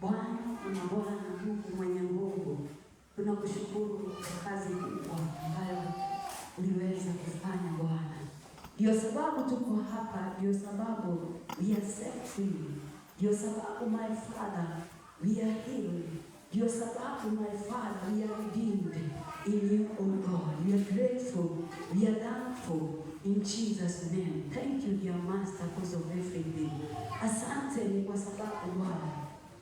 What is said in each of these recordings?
Bwana na Bwana Mungu mwenye nguvu, tunakushukuru kwa kazi kubwa ambayo uliweza kufanya Bwana. Ndio sababu tuko hapa, ndio sababu we are set free. Ndio sababu my Father we are healed. Ndio sababu my Father we are redeemed in you, O God. We are grateful, we are thankful in Jesus' name. Thank you dear Master because of everything. Asante ni kwa sababu Bwana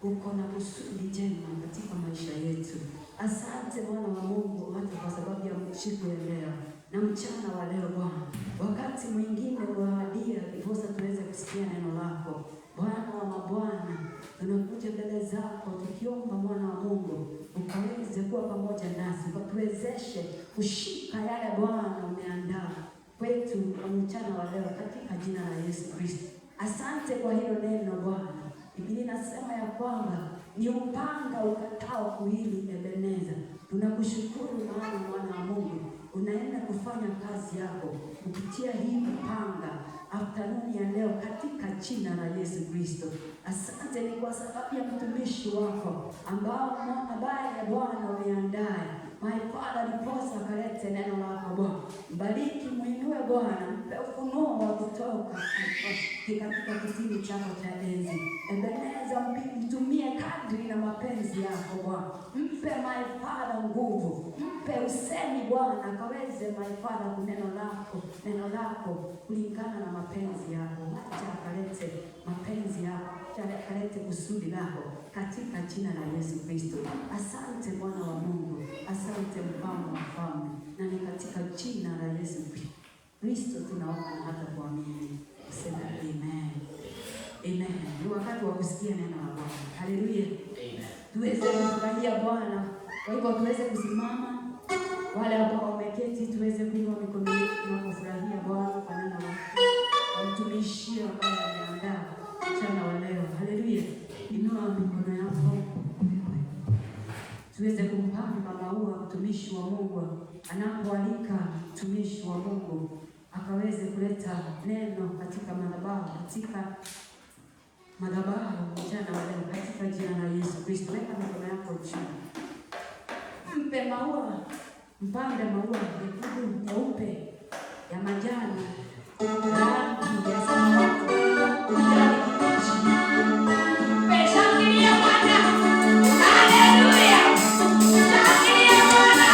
uko na kusudi jema katika maisha yetu. Asante Bwana wa Mungu hata kwa sababu ya siku ya leo na mchana wa leo Bwana. Wakati mwingine waadia ndiposa tuweze kusikia neno lako. Bwana wa mabwana, tunakuja mbele zako tukiomba Bwana wa Mungu ukaweze kuwa pamoja nasi, ukatuwezeshe kushika yale Bwana umeandaa kwetu kwa mchana wa leo katika jina la Yesu Kristo. Asante kwa hilo neno Bwana. Biblia inasema ya kwamba ni upanga ukatao kuwili Ebeneza. Tunakushukuru maana Bwana wa Mungu unaenda kufanya kazi yako kupitia hii upanga afternoon ya leo katika jina la Yesu Kristo. Asante ni kwa sababu ya mtumishi wako ambao ambaye Bwana umeandaa. My Father, ndiposa kalete neno lako Bwana. Mbariki, muinue Bwana, mpe ufunuo wa kutoka katika kiti chako cha enzi. Ebeneza, mtumie kadri na mapenzi yako Bwana. Mpe my Father nguvu, mpe usemi Bwana, akaweze my Father neno lako kulingana na mapenzi yako. Acha akalete mapenzi yako, acha akalete kusudi lako katika jina la Yesu Kristo. Asante Bwana wa Mungu, asante Mfalme wa falme, na ni katika jina la Yesu Kristo tunaomba na hata kuamini. Sema amen. Amen. Ni wakati wa kusikia neno la Bwana. Haleluya. Amen. Tuweze kufurahia Bwana. Kwa hivyo tuweze kusimama. Wale ambao wameketi tuweze kuinua mikono yetu tunapofurahia Bwana kwa neno lake. Mtumishi ambaye ameandaa mchana wa leo. Haleluya. Inua mikono yako. Tuweze kumpamba maua mtumishi wa Mungu. Anapoalika mtumishi wa Mungu akaweze kuleta neno katika madhabahu mchana wa leo katika jina la Yesu Kristo. Weka mikono yako chini. Mpe maua, mpande maua mekundu, nyeupe, ya majani, rangi ya samawati, kijani kibichi. Shangilia Bwana. Haleluya. Shangilia Bwana.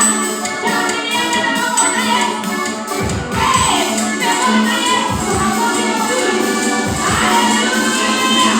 Shangilia Bwana Yesu. Bwana Yesu hapo vizuri. Haleluya.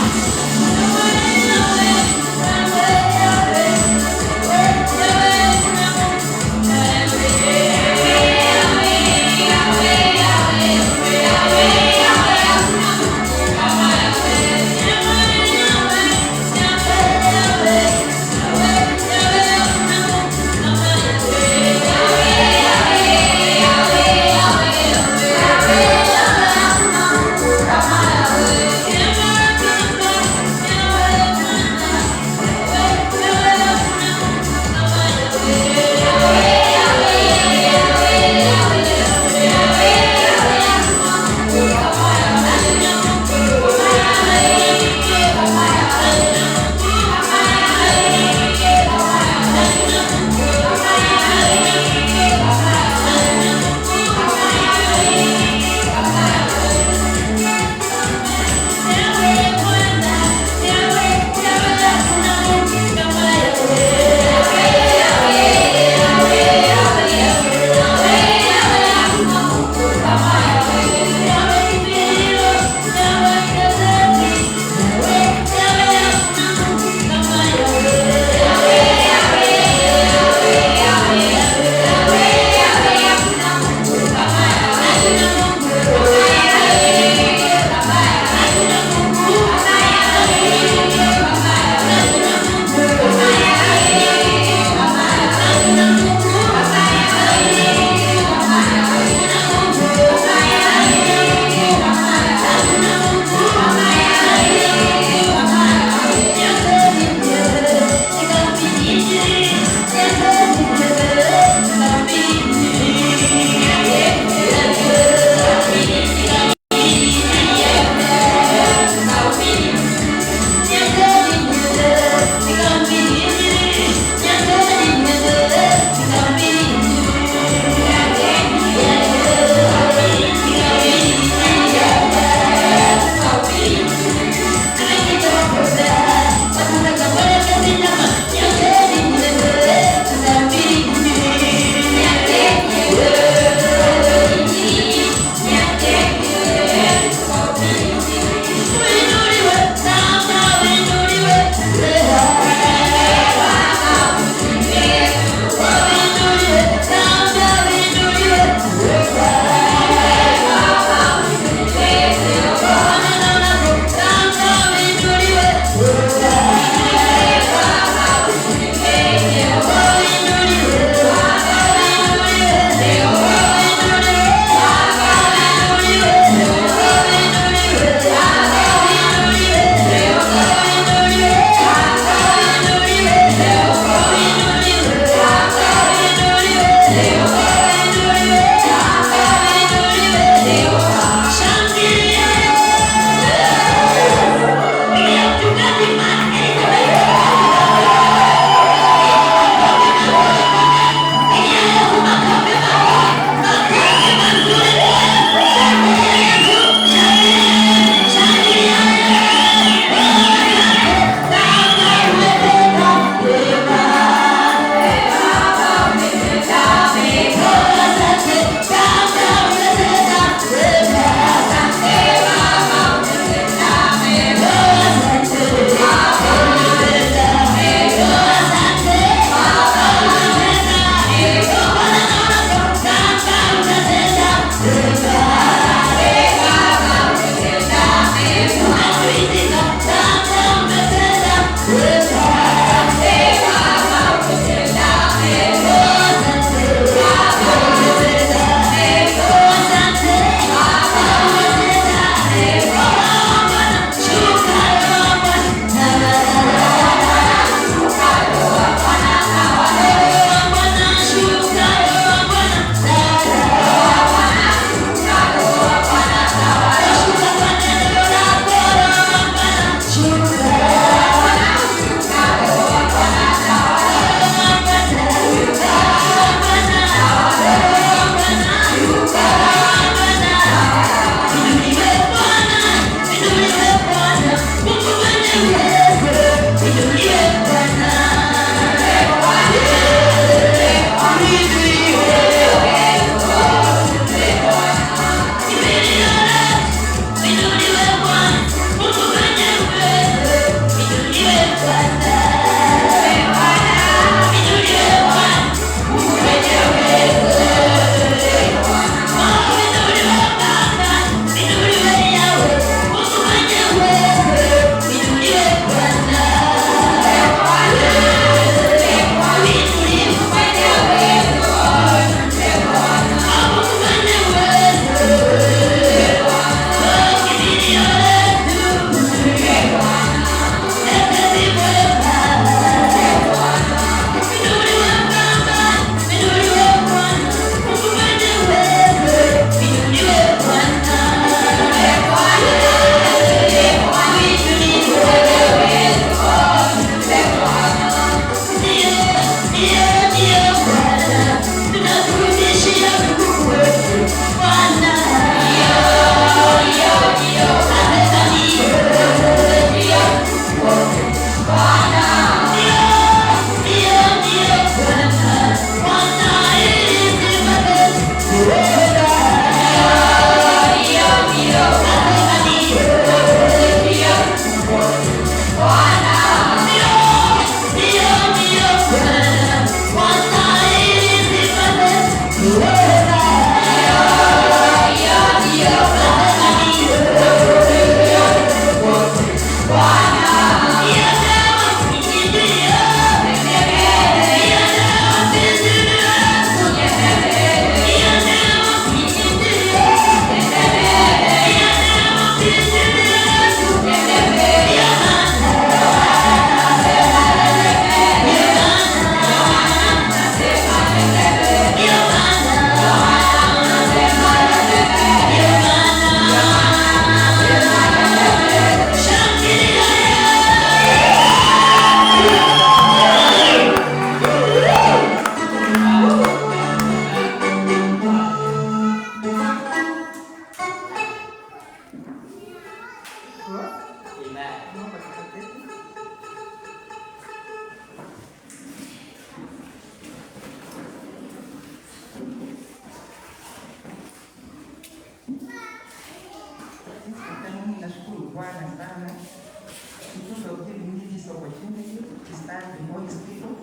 stand before his people.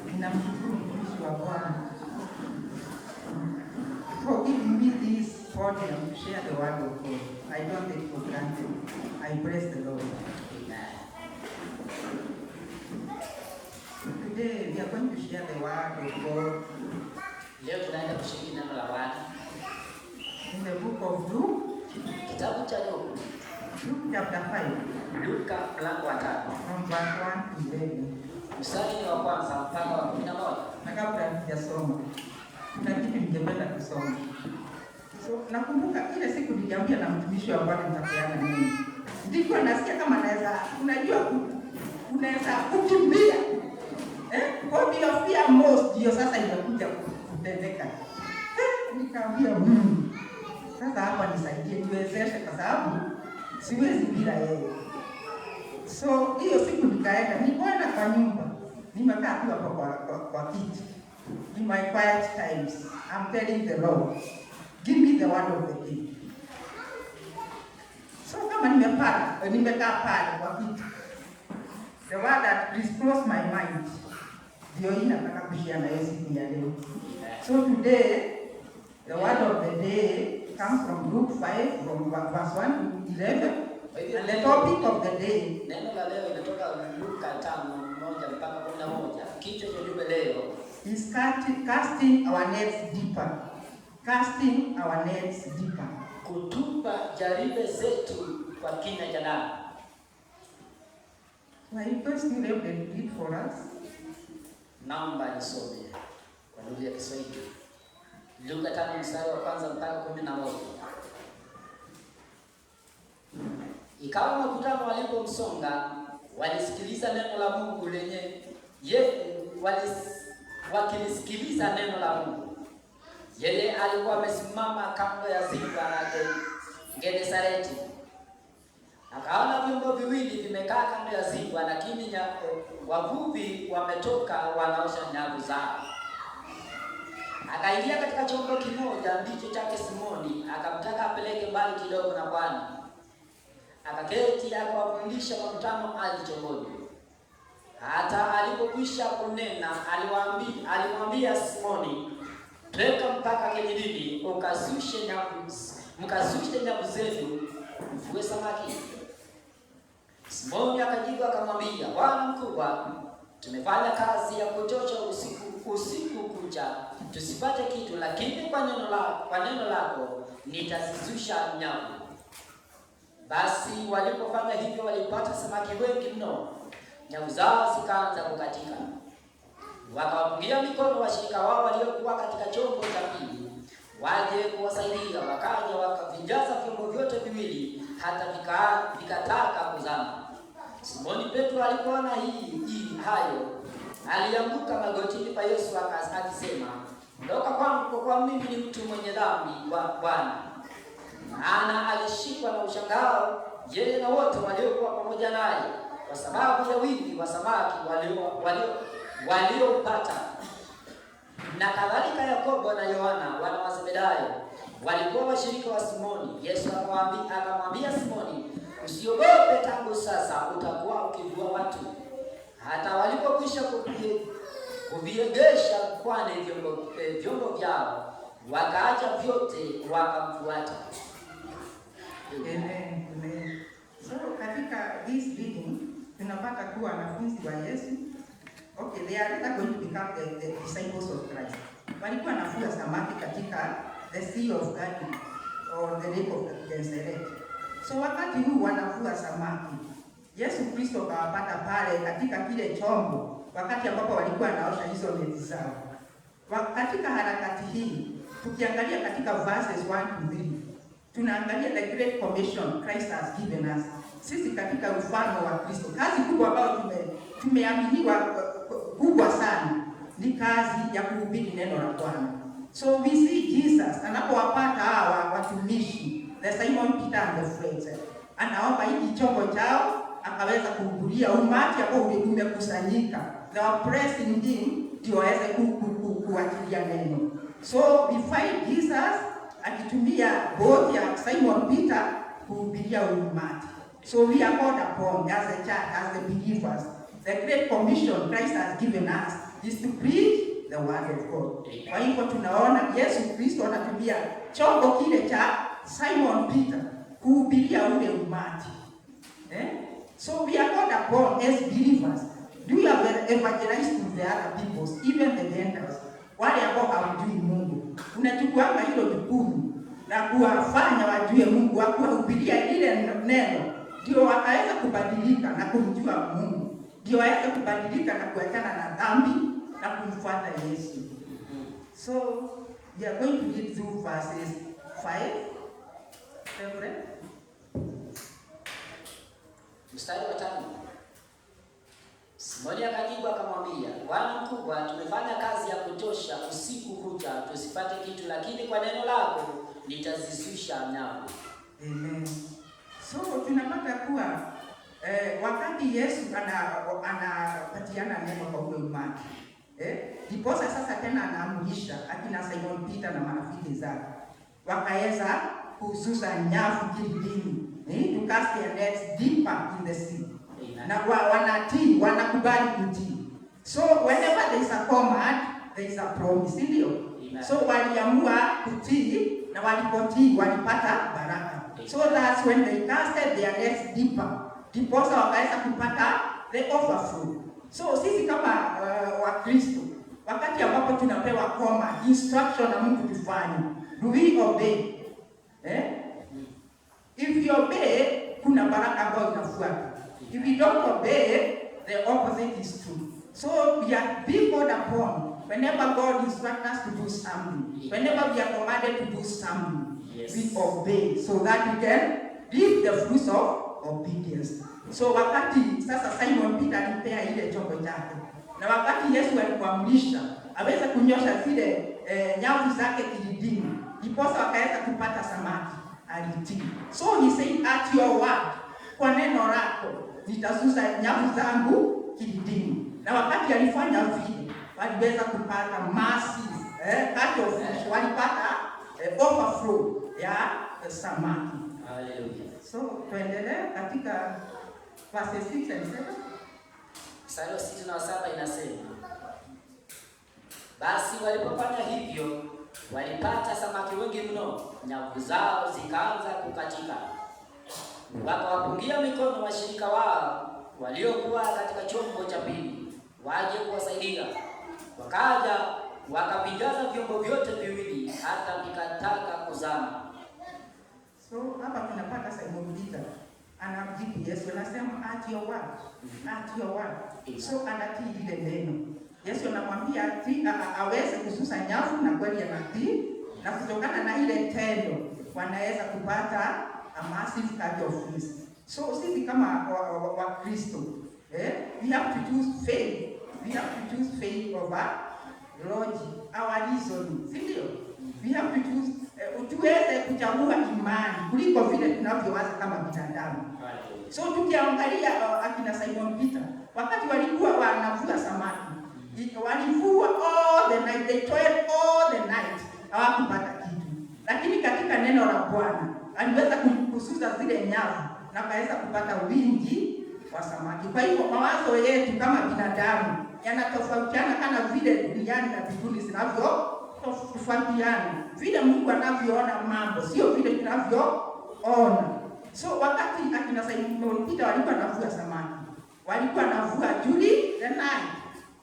Ninamshukuru mtumishi wa Bwana for giving me this podium to share the word of God. I don't take it for granted. I praise the Lord. Today we are going to share the word of God. Leo tunaenda kushiriki neno la Bwana In the book of Luke, kitabu cha Luke chapter 5, Luka mlango wa 5 from verse 1 to 11. mstari wa kwanza mpaka wa 11. Na kabla sijasoma, kuna kitu ningependa kusoma. So nakumbuka ile siku niliambia na mtumishi wa Bwana nitapeana nini. Ndiko nasikia kama naweza, unajua unaweza kukimbia. Kwa bila fear most ndio sasa inakuja kutendeka. Nikaambia sasa hapa nisaidie niwezeshe kwa sababu siwezi bila yeye. So hiyo siku nikaenda, nilipoenda kwa nyumba, nimekaa tu hapo kwa kiti. In my quiet times, I'm telling the Lord, give me the word of the day. So kama nimekaa pale kwa kiti, the word that crisscrossed my mind, ndio nataka kushare na siku ya leo. So today, the word of the day comes from Luke 5, from verse 1 to 11. And the topic of the day, neno la leo inatoka Luka 5:1 mpaka 11. Kichwa cha ujumbe leo is casting our nets deeper. Casting our nets deeper. kutupa jaribe zetu kwa kina cha ndani. So I request you to read for us. Naomba nisome kwa lugha ya Kiswahili. Luka 5 mstari wa kwanza mpaka 11. Ikawa makutano walipomsonga, walisikiliza neno la Mungu wakilisikiliza neno la Mungu. Yeye alikuwa amesimama kando ya ziwa la Genesareti. Akaona vyombo viwili vimekaa kando ya ziwa, lakini wavuvi wametoka wanaosha nyavu zao. Akaingia katika chombo kimoja ndicho chake Simoni, akamtaka apeleke mbali kidogo na pwani. Akaketi akawafundisha makutano hadi chomboni. Hata alipokwisha kunena, alimwambia Simoni, "Tweka mpaka kilindini, mkazushe nyavu zenu, mvue samaki." Simoni akajibu akamwambia, "Bwana mkubwa, tumefanya kazi ya kuchosha usiku kucha, tusipate kitu, lakini kwa neno lako nitazizusha nyavu." Basi walipofanya hivyo walipata samaki wengi mno, nyavu zao zikaanza kukatika. Wakawapungia mikono washirika wao waliokuwa katika chombo cha pili waje kuwasaidia. Wakaja wakavijaza vyombo vyote viwili hata vikataka kuzama. Simoni Petro alipoona hayo, alianguka magotini pa Yesu akisema, "Ondoka kwangu, kwa mimi ni mtu mwenye dhambi, Bwana." Maana alishikwa na ushangao yeye na wote waliokuwa pamoja naye, kwa sababu ya wingi wa samaki waliopata. Na kadhalika Yakobo na Yohana wana wa Zebedayo walikuwa washirika wa Simoni. Yesu akamwambia Simoni, "Usiogope, tangu sasa utakuwa ukivua watu." Hata walipokwisha kuviegesha kwane vyombo vyao, wakaacha vyote wakamfuata. Amen. Amen. So katika this reading tunapata kuwa wanafunzi wa Yesu, okay, they are going to become the disciples of Christ. Walikuwa wanafua samaki katika the Sea of Galilee or the Lake of Gennesaret. So wakati huu wanafua samaki, Yesu Kristo kawapata pale katika kile chombo, wakati ambapo walikuwa wanaosha hizo neti zao. Katika harakati hii, tukiangalia katika verses 1 to 3, tunaangalia the great commission Christ has given us. Sisi katika ufalme wa Kristo, kazi kubwa ambayo tumeaminiwa kubwa sana ni kazi ya kuhubiri neno la Bwana. So we see Jesus anapowapata hawa watumishi, the Simon Peter and the friends, anaomba hiki chombo chao akaweza kuhudhuria umati ambao umekusanyika, the oppressed him ndio aweze kuachilia neno. So we find Jesus akitumia both ya Simon Peter kuhubiria umati. So we are called upon as a church, as the believers, the great commission Christ has given us is to preach the word of God. Kwa hivyo tunaona Yesu Kristo anatumia chombo kile cha Simon Peter kuhubiria ule umati. So we are called upon as believers. Do you evangelize to the other peoples, even the Gentiles, wale ambao hawajui Mungu? Unachukuanga hilo jukumu na kuwafanya wajue Mungu, kuwahubiria ile neno, ndio wakaweza kubadilika na kumjua Mungu, ndio waweza kubadilika na kuachana na dhambi na kumfuata Yesu. So we are going to read through verses 5. Mstari wa 5. Simoni akajibu akamwambia, Bwana mkubwa, tumefanya kazi ya kutosha usiku kucha tusipate kitu, lakini kwa neno lako nitazishusha nyavu. Amen. So tunapata kuwa wakati Yesu anapatiana neno kwa ule umati, ndiposa sasa tena anaamrisha akina Simon Peter na marafiki zake wakaweza kususa nyavu kilindini, to cast their nets deeper in the sea. Na wanatii, wanakubali kutii. So whenever there is a command, there is a promise, ndio? So waliamua kutii na walipotii walipata baraka. So that's when they casted their nets deeper. Ndiposa wakaweza kupata the overflow. So sisi kama Wakristo, wakati ambapo tunapewa command, instruction na Mungu tufanye, do we obey? If you obey, kuna baraka ambayo inafuata. If you don't obey, the opposite is true. So we are being called upon whenever God instructs us to do something, whenever we are commanded to do something, we obey so that we can reap the fruits of obedience. So wakati sasa Simon Peter alipea ile chombo chake, na wakati Yesu alipoamrisha aweze kunyosha zile nyavu zake kilindini, ndiposa wakaweza kupata samaki, alitii. So he said, at your word, kwa neno lako nitasusa nyavu zangu kilindini. Na wakati alifanya vile, waliweza kupata massive catch of fish, walipata overflow ya samaki. Hallelujah. So tuendelee katika verse 6 and 7. Mstari wa 6 na 7 inasema, basi walipofanya hivyo walipata samaki wengi mno, nyavu zao zikaanza kukatika. Wakawapungia mikono washirika wao waliokuwa katika chombo cha pili waje kuwasaidia. Wakaja wakavijaza vyombo vyote viwili hata vikataka kuzama. So hapa tunapata Simon Peter anajibu Yesu, anasema at your word, at your word. So anatii ile neno. Yesu anamwambia aweze kususa nyavu, na kweli anatii, na kutokana na ile tendo wanaweza kupata a massive catch of fish. So sisi kama Wakristo, we have to choose faith. We have to choose faith over logic, our reason. Sindio? We have to choose tuweze kuchagua imani kuliko vile tunavyowaza kama binadamu. So tukiangalia akina Simon Peter, wakati walikuwa wanavua samaki, walivua all the night, they toiled all the night, hawakupata kitu. Lakini katika neno la Bwana aliweza kususa zile nyavu na kaweza kupata wingi wa samaki. Kwa hivyo mawazo yetu kama binadamu yanatofautiana kana vile duniani na mbinguni zinavyotofautiana. Vile Mungu anavyoona mambo sio vile tunavyoona. So wakati akina Simon Peter walikuwa wanavua samaki, walikuwa wanavua during the night.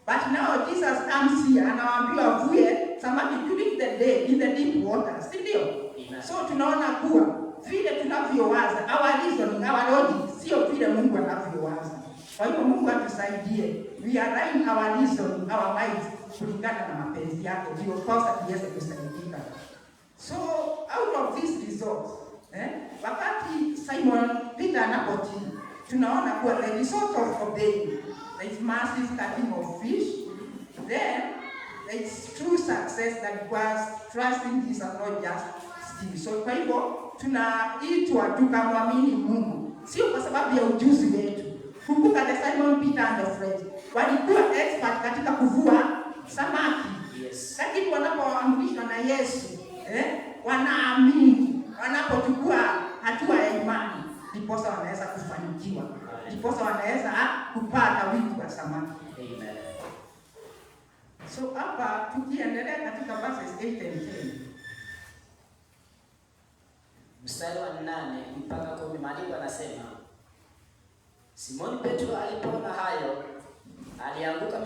But now Jesus comes here anawaambia wavue samaki during the day in the deep water. Si ndio? So tunaona kuwa vile tunavyowaza, our reason, our logic sio vile Mungu anavyowaza. Kwa hiyo Mungu atusaidie. We align our reason, our minds kulingana na mapenzi yake ndio kosa tuweze kusaidika. So out of this result, wakati Simon Peter anapotii, tunaona kuwa the result of obeying, there is massive catching of fish. Then there is true success that was trusting Jesus, not just still. So kwa hivyo tunaitwa tukamwamini Mungu, sio kwa sababu ya ujuzi wetu. Kumbuka the Simon Peter and the friends walikuwa expert katika kuvua samaki. Yes. Lakini wanapoamrishwa na Yesu, wanaamini, wanapochukua hatua ya imani, ndiposa wanaweza kufanikiwa, ndiposa wanaweza kupata wingi wa samaki. Amen. So hapa tukiendelea katika verses 8 and 10. Mstari wa 8 mpaka 10, maandiko yanasema, Simoni Petro alipoona hayo, alianguka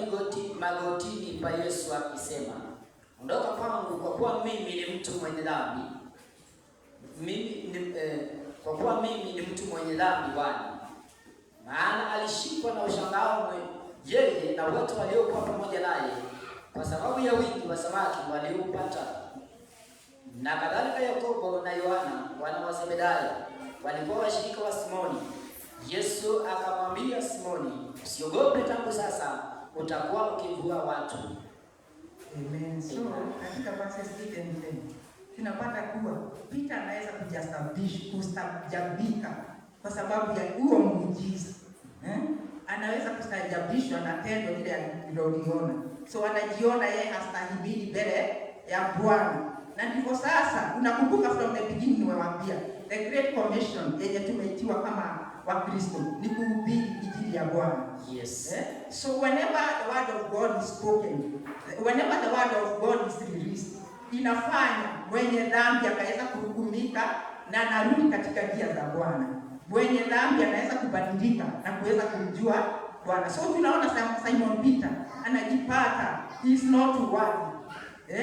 magotini pa Yesu akisema, ondoka kwangu, kwa kuwa mimi ni mtu mwenye dhambi. Kwa kuwa mimi ni mtu mwenye dhambi Bwana. Maana alishikwa na ushangao yeye na wote waliokuwa pamoja naye, kwa sababu ya wingi wa samaki waliopata. Na kadhalika Yakobo na Yohana wana wa Zebedayo walikuwa washirika wa Simoni. Yesu akamwambia Simoni, usiogope, tangu sasa utakuwa ukivua watu. Amen. So katika verses 8 and 10 tunapata kuwa Peter anaweza kustajabika kwa sababu ya huo muujiza. Anaweza kustajabishwa na tendo lile aliloliona. So anajiona yeye hastahimili mbele ya Bwana. Na ndivyo sasa unakumbuka from the beginning nimewaambia the great commission yenye tumeitiwa kama Wakristo ni kuhubiri injili ya Bwana. Yes. So whenever the word of God is spoken, whenever the word of God is released, inafanya mwenye dhambi akaweza kuhukumika na anarudi katika njia za Bwana. Mwenye dhambi anaweza kubadilika na kuweza kumjua Bwana. So tunaona Simon Peter anajipata he is not worthy.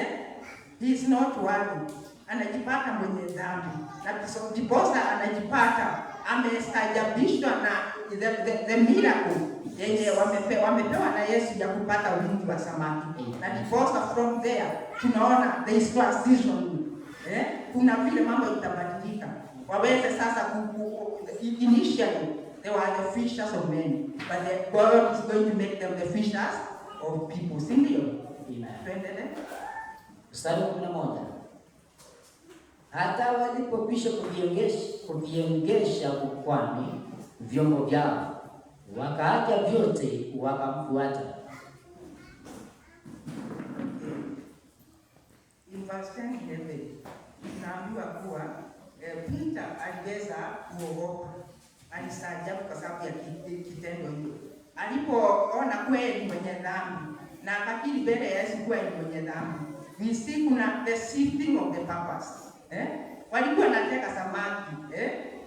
He is not worthy. Anajipata mwenye dhambi. Na ndiposa anajipata amestajabishwa na the miracle yenye wamepewa na Yesu ya kupata wingi wa samaki. Na ndiposa from there tunaona there is transition. Kuna vile mambo itabadilika. Waweze sasa initially they were the fishers of men, but God is going to make them the fishers of people. Sindio? Tuendelee. Mstari wa 11. Hata walipokwisha kuviengesha ukwani vyombo vyao, wakaacha vyote wakamfuata. In verse 10 tunaambiwa kuwa Peter aliweza kuogopa, alistaajabu kwa sababu ya kitendo hiyo. Alipoona kweli mwenye dhambi na akakiri mbele ya Yesu kuwa ni mwenye dhambi, we see kuna the shifting of the purpose. Walikuwa wanateka samaki,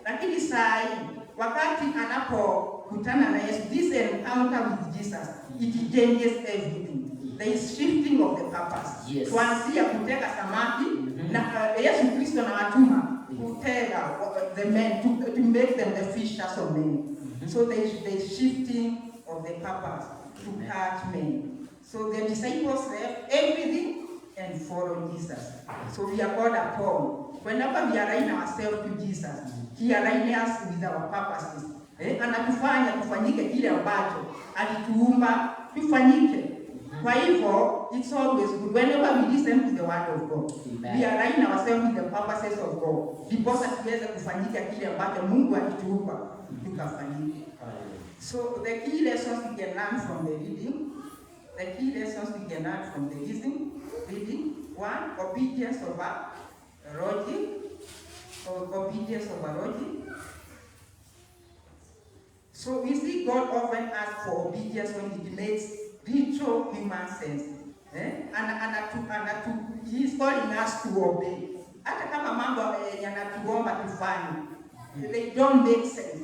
lakini saa hii wakati anapokutana na Yesu, this encounter with Jesus, it changes everything. There is shifting of the purpose. Yes. Kuanzia kuteka samaki na Yesu Kristo na watuma kutega the men to make them the fishers of men. So there is shifting of the purpose to catch men. So the disciples left everything and followed Jesus. So we are called upon, whenever we align ourselves to Jesus, He aligns us with our purposes. Anatufanya tufanyike kile ambacho alituumba tufanyike. Kwa hivyo, it's always good whenever we listen to the word of God. We align ourselves with the purposes of God. Ndiposa tuweze kufanyika kile ambacho Mungu alituumba tukafanyike. So the key lessons we can learn from the reading. The key lessons we can learn from the reading. 1, obedience over logic. Obedience over logic. So we see God often asks for obedience when it makes ritual human sense. He is calling us to obey. Hata kama mambo yanatuomba tufanye, they don't make sense.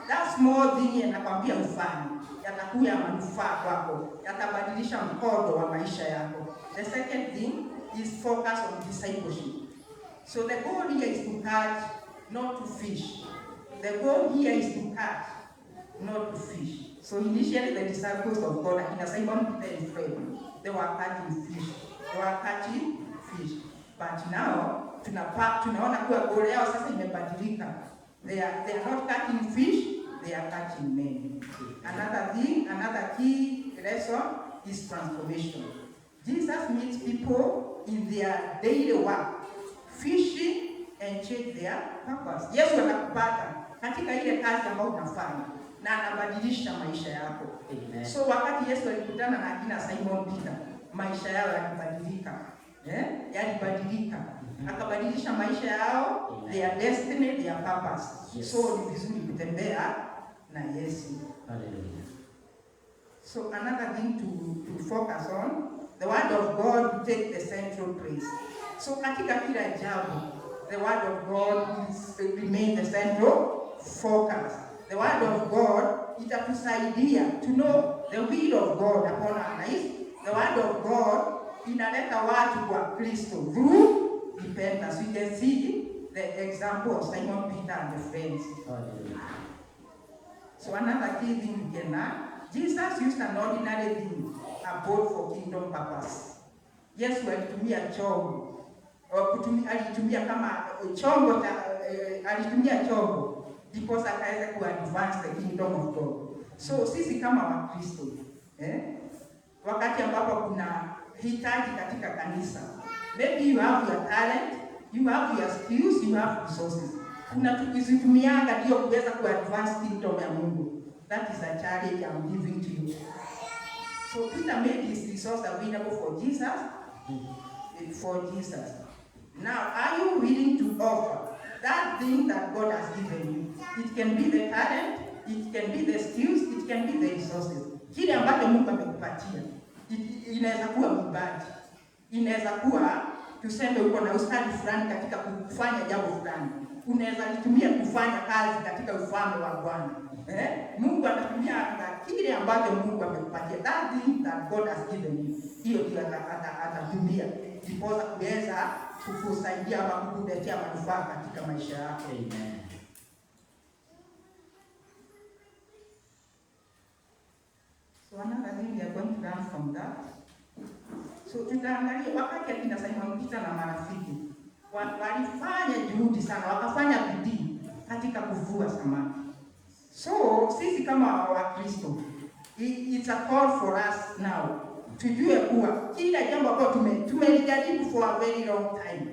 That small thing yanakwambia ufanye, yatakuwa manufaa kwako, yatabadilisha mkondo wa maisha yako. The second thing is focus on discipleship. So the goal here is to catch, not to fish. The goal here is to catch, not to fish. So initially the disciples of God, like Simon Peter and Fred, they were catching fish. But now tunaona kuwa goal yao sasa imebadilika. They are not catching fish, they are catching men. Another key lesson is transformation. Jesus meets people in their daily work, fishing and change their purpose. Yesu anakupata katika ile kazi ambayo unafanya na anabadilisha maisha yako. Amen. So wakati Yesu alikutana na akina Simon Peter, maisha yao yalibadilika. Yalibadilika. Akabadilisha maisha yao, their destiny, their purpose. Yes. So ni vizuri kutembea na Yesu. Hallelujah. So another thing to focus on, the word of God will take the central place. So katika kila jambo, the word of God will remain the central focus. The word of God itatusaidia to know the will of God upon our lives. The word of God inaleta watu kwa Kristo through repentance. We can see the example of Simon Peter and the friends. So another key thing we can learn, Jesus used an ordinary thing, a boat for kingdom purpose. Yesu alitumia chombo. Alitumia kama chombo alitumia chombo because akaweza ku-advance the kingdom of God. So sisi kama Wakristo, wakati ambapo kuna hitaji katika kanisa, maybe you have your talent, you have your skills, you have resources. Kuna tukizitumianga ndio kuweza ku-advance kingdom ya Mungu. That is a challenge I'm giving to you. So Peter made his resource available for Jesus. Now, are you willing to offer that thing that God has given you? It can be the talent, it can be the skills, it can be the resources. Kile ambacho Mungu amekupatia, inaweza kuwa mbaji, inaweza kuwa tuseme uko na ustadi fulani katika kufanya jambo fulani. Unaweza litumia kufanya kazi katika ufalme wa Bwana. Mungu anatumia kile ambacho Mungu amekupatia. That thing that God has given you, hiyo ndio atatumia ndipo kuweza kukusaidia ama kukuletea manufaa katika maisha yako. Amen. So another thing we are going to learn from that. So tutaangalia wakati akina Simon Peter na marafiki walifanya juhudi sana, wakafanya bidii katika kuvua samaki. So sisi kama Wakristo, it's a call for us now. Tujue kuwa kila jambo ambalo tumelijaribu for a very long time,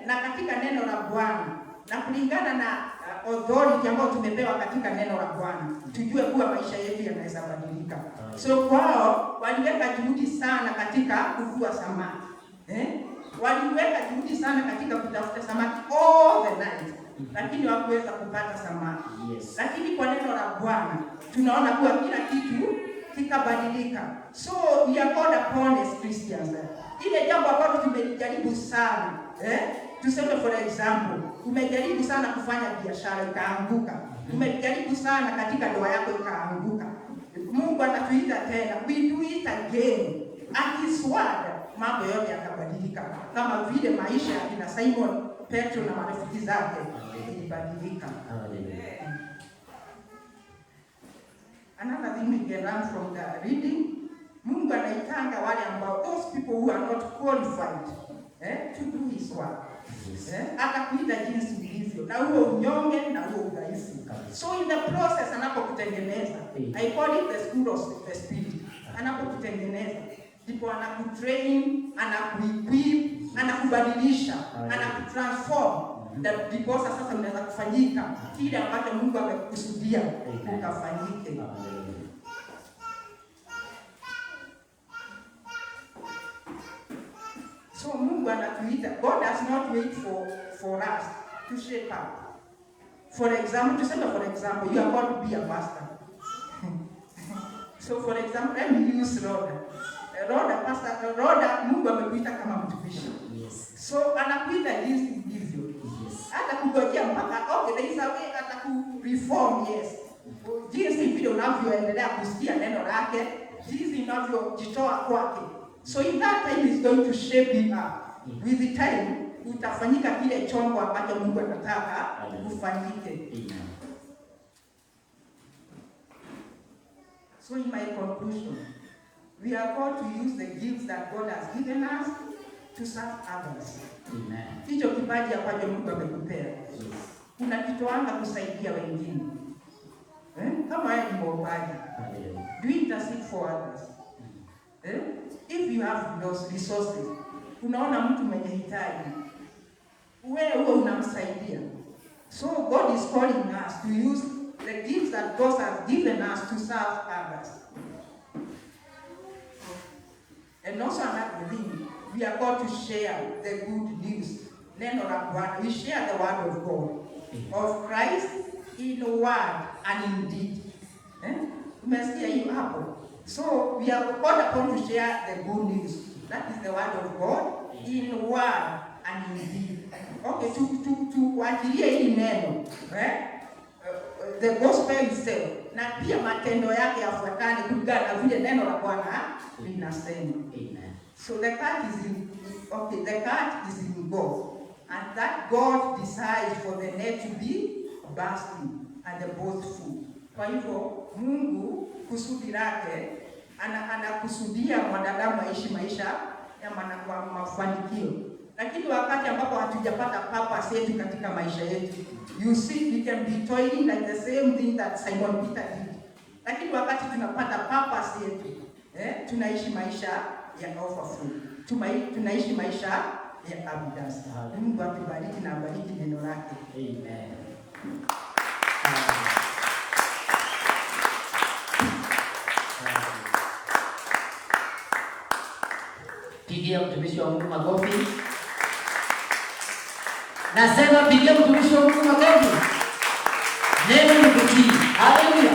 na katika neno la Bwana na kulingana na authority ambayo tumepewa katika neno la Bwana, tujue kuwa maisha yetu yanaweza badilika. So kwao waliweka juhudi sana katika kuvua samaki, waliweka juhudi sana katika kutafuta samaki all the night, lakini hawakuweza kupata samaki. Yes. Lakini kwa neno la Bwana tunaona kuwa kila kitu kikabadilika. So we are called upon as Christians. Ile jambo ambalo tumejaribu sana, tuseme for example, umejaribu sana kufanya biashara ikaanguka. Umejaribu sana katika ndoa yako ikaanguka. Mungu anatuita tena, we do it again. Akiswada mambo yote yakabadilika. Kama vile maisha ya Simon Petro na marafiki zake ilibadilika. Another thing we can learn from the reading, Mungu anaitanga wale ambao, those people who are not qualified to do his work. Akakuita jinsi ulivyo, na huo unyonge na huo udhaifu. So in the process anapokutengeneza, I call it the school of the spirit. Anapokutengeneza, ndipo anakutrain, anakuequip, anakubadilisha, anakutransform. Ndipo sasa unaweza kufanyika kile ambacho Mungu amekusudia ukafanyike. So Mungu anatuita. God does not wait for us to shape up. For example, you are going to be a pastor. So for example, let me use Roda, Mungu amekuita kama mtumishi. Yes. So anakuita jinsi ulivyo. Yes. Hata kungojea mpaka okay, there is a way hata ku reform, yes. Jinsi vile unavyoendelea kusikia neno lake, jinsi unavyojitoa kwake. So in that time is going to shape you up. With the time utafanyika kile chombo ambacho Mungu anataka ufanyike. So in my conclusion, we are called to use the gifts that God has given us to serve others. Amen. Hicho kipaji ambacho Mungu amekupea. Unakitoanga kusaidia wengine. Kama wewe ni mwombaji, do intercede for others. If you have those resources, unaona mtu mwenye hitaji, wewe unamsaidia. So God is calling us to use the gifts that God has given us to serve others. And also another thing, we are called to share the good news. Neno la Bwana, we share the word of God, of Christ in word and in deed. Umesikia hiyo hapo? So we are called upon to share the good news. That is the word of God in word and in deed. Okay, to kuachilia hili neno, the gospel itself, na pia matendo yake yafuatane kulingana na vile neno la Bwana linasema. Amen. So the card is in God, and that God decides for the net to be bursting and the boat full. Kwa hivyo Mungu kusudi lake anakusudia mwanadamu aishi maisha ya mafanikio. Lakini wakati ambapo hatujapata purpose yetu katika maisha yetu, you see we can be toiling like the same thing that Simon Peter did. Lakini wakati tunapata purpose yetu, tunaishi maisha ya overflow. Tunaishi maisha ya abundance. Mungu atubariki na abariki neno lake. Amen. Pigia mtumishi wa Mungu makofi. Nasema pigia mtumishi wa Mungu makofi. Neno ni kutii. Haleluya.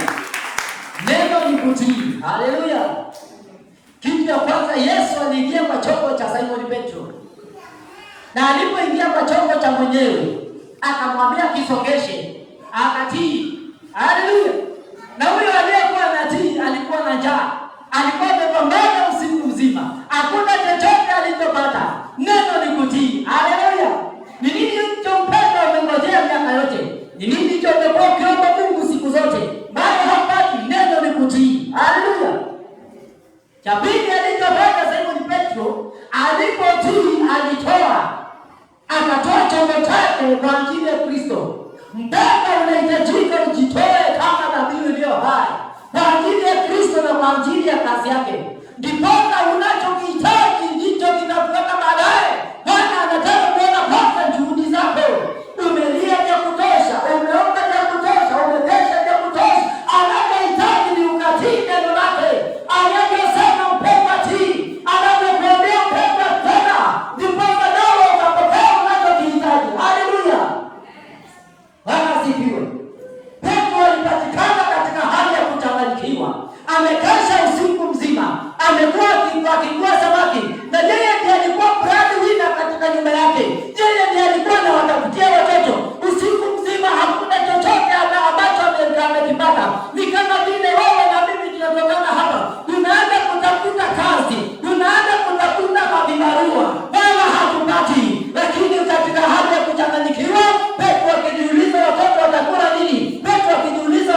Neno ni kutii. Haleluya. Kitu cha kwanza, Yesu aliingia kwa chombo cha Simon Petro. Na alipoingia kwa chombo cha mwenyewe, akamwambia kisogeshe, akatii. Haleluya. Na huyo aliyekuwa anatii alikuwa na njaa. Alikuwa amepambana usiku mzima. Hakuna chochote alichopata. Neno ni kutii. Haleluya. Ni nini ulichompenda umengojea miaka yote? Ni nini ulichokuwa ukiomba Mungu siku zote? Bali hapati, neno ni kutii. Haleluya. Cha pili alichofanya Simon Petro, alipotii alitoa. Akatoa chombo chake kwa ajili ya Kristo. Mpaka unahitajika ujitoe kama dhabihu iliyo hai kwa ajili ya Kristo na kwa ajili ya kazi yake. Ndipo unachokihitaji ndicho kinafuata baadaye. Bwana anataka kuona kwanza juhudi zako. Umelia vya kutosha, umeomba vya kutosha, umepesha vya kutosha. Anachohitaji ni ukatii neno lake. Anavyosema upepatii, anavyokuambia upepa tena. Ndipo baadaye utapokea unachokihitaji. Haleluya. Bwana asifiwe. Petro alipatikana katika hali ya kuchanganyikiwa. Amekesha usiku mzima. Amekuwa akivua samaki. Na yeye ndiye alikuwa breadwinner katika nyumba yake. Yeye ndiye alikuwa anawatafutia watoto. Usiku mzima hakuna chochote ambacho amekipata. Ni kama vile wewe na mimi tunatokana hapa. Tunaanza kutafuta kazi. Tunaanza kutafuta mavibarua. Wala hatupati. Lakini katika hali ya kuchanganyikiwa, Petro akijiuliza watoto watakula nini? Petro akijiuliza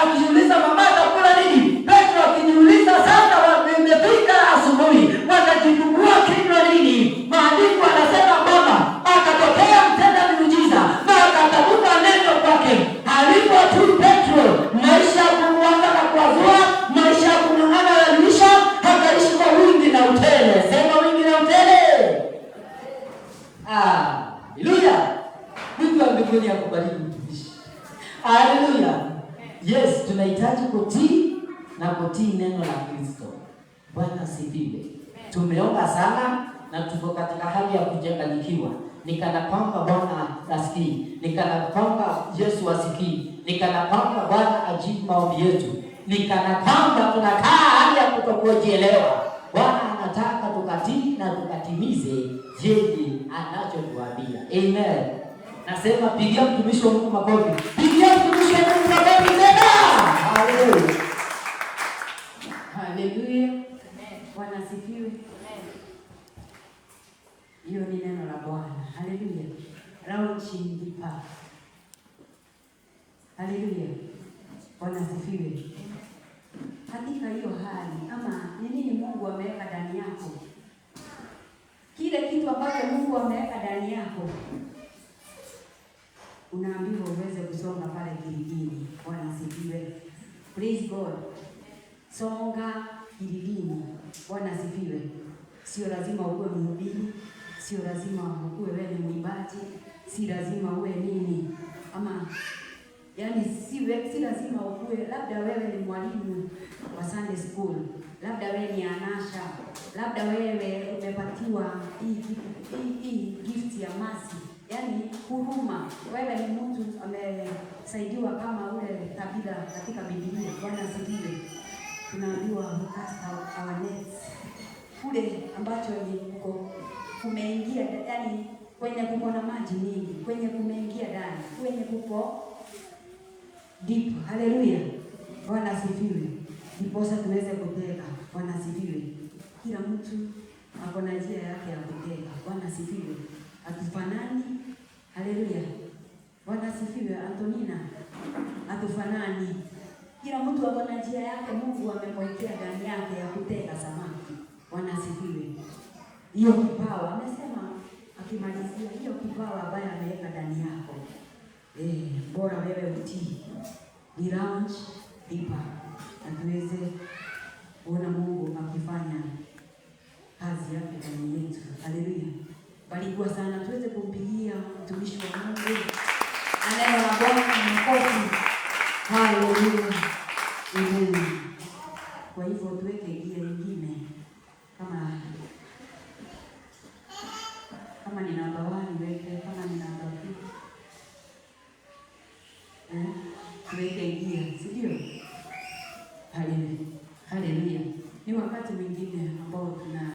akijiuliza mama atakula nini? Petro akijiuliza sasa imefika asubuhi, watajifungua kinywa nini? Maandiko anasema kwamba akatokea mtenda miujiza na akatabuka neno kwake. Alipotii Petro, maisha ya kumwanga na kuazua, maisha ya kumng'ang'ana yaliisha, akaishi kwa wingi na utele. Sema wingi na utele. Haleluya. Mungu wa mbinguni akubariki mtumishi. Haleluya. Yes, tunahitaji kutii na kutii neno la Kristo. Bwana asifiwe. Tumeomba sana na tuko katika hali ya kuchanganyikiwa. Nikana kwamba Bwana asikii, nikana kwamba Yesu asikii, nikana kwamba Bwana ajibu maombi yetu, nikana kwamba tunakaa hali ya kutokujielewa. Bwana anataka tukatii na tukatimize yeye anachotuambia. Amen. Nasema pigia mtumishi wa Mungu makofi. Pigia mtumishi wa Mungu makofi tena. Haleluya. Haleluya. Bwana asifiwe. Hiyo ni neno la Bwana. Haleluya. Launching the path. Haleluya. Bwana asifiwe. Katika hiyo hali ama ni nini Mungu ameweka ndani yako? Kile kitu ambacho Mungu ameweka ndani yako, unaambiwa uweze kusonga pale kilidini. Bwana asifiwe. Praise God. Songa kilidini. Bwana asifiwe. Sio lazima uwe mhubiri, sio lazima uwe wewe ni mwimbaji, si lazima uwe nini ama si lazima uwe, labda wewe ni mwalimu wa Sunday school, labda wewe ni anasha, labda wewe umepatiwa hii gift ya mercy, yani huruma. Wewe ni mtu amesaidiwa kama ule Tabitha katika Biblia. Bwana asifiwe. cast our nets. Kule ambacho ni kumeingia, yani kwenye kuko na maji mingi, kwenye kumeingia ndani, kwenye kuko deep. Haleluya. Bwana asifiwe. Ndiposa tuweze kuteka. Bwana asifiwe. Kila mtu ako na njia yake ya kuteka. Bwana asifiwe. Hatufanani. Haleluya. Bwana asifiwe. Antonina, hatufanani. Kila mtu ako na njia yake Mungu amemwekea ndani yake ya kuteka samaki. Bwana asifiwe. Hiyo kipawa amesema akimalizia, hiyo kipawa ambayo ameweka ndani yako. Bora wewe utii. Ni launch deeper. Na tuweze kuona Mungu akifanya kazi yake ndani yetu. Haleluya. Barikiwa sana, tuweze kumpigia mtumishi wa Mungu. Neno la Bwana makofi. Haleluya. Amen. Kwa hivyo tuweke gia nyingine kama ni namba 1 weke, kama ni namba